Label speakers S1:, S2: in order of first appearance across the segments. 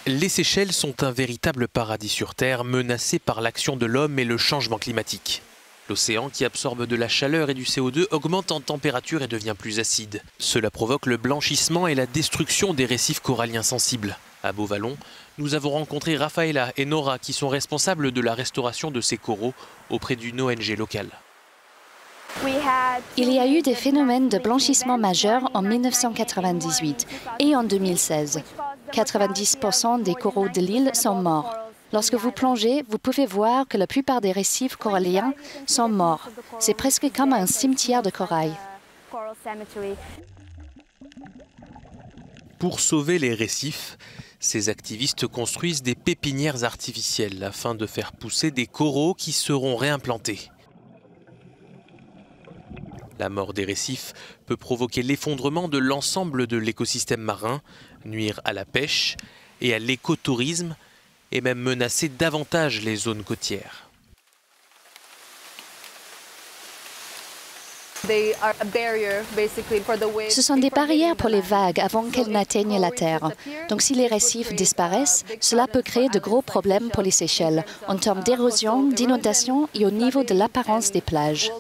S1: Les Seychelles sont un véritable paradis sur Terre, menacé par l'action de l'homme et le changement climatique. L'océan, qui absorbe de la chaleur et du CO2, augmente en température et devient plus acide. Cela provoque le blanchissement et la destruction des récifs coralliens sensibles. À Beauvallon, nous avons rencontré Rafaela et Nora qui sont responsables de la restauration de ces coraux auprès d'une ONG locale.
S2: Il y a eu des phénomènes de blanchissement majeurs en 1998 et en 2016. 90% des coraux de l'île sont morts. Lorsque vous plongez, vous pouvez voir que la plupart des récifs coralliens sont morts. C'est presque comme un cimetière de corail.
S1: Pour sauver les récifs, ces activistes construisent des pépinières artificielles afin de faire pousser des coraux qui seront réimplantés. La mort des récifs peut provoquer l'effondrement de l'ensemble de l'écosystème marin, nuire à la pêche et à l'écotourisme et même menacer davantage les zones côtières.
S2: Ce sont des barrières pour les vagues avant qu'elles n'atteignent la terre. Donc si les récifs disparaissent, cela peut créer de gros problèmes pour les Seychelles, en termes d'érosion, d'inondation et au niveau de l'apparence des plages.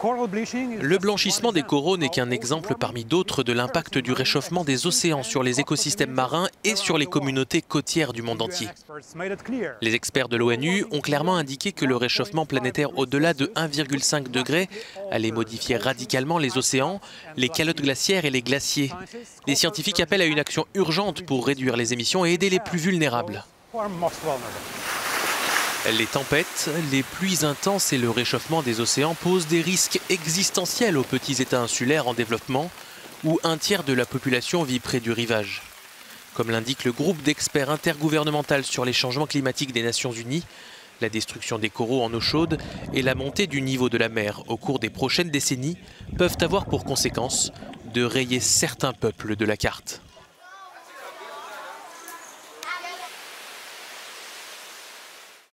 S1: Le blanchissement des coraux n'est qu'un exemple parmi d'autres de l'impact du réchauffement des océans sur les écosystèmes marins et sur les communautés côtières du monde entier. Les experts de l'ONU ont clairement indiqué que le réchauffement planétaire au-delà de 1,5 degré allait modifier radicalement les océans, les calottes glaciaires et les glaciers. Les scientifiques appellent à une action urgente pour réduire les émissions et aider les plus vulnérables. Les tempêtes, les pluies intenses et le réchauffement des océans posent des risques existentiels aux petits États insulaires en développement où un tiers de la population vit près du rivage. Comme l'indique le groupe d'experts intergouvernemental sur les changements climatiques des Nations Unies, la destruction des coraux en eau chaude et la montée du niveau de la mer au cours des prochaines décennies peuvent avoir pour conséquence de rayer certains peuples de la carte.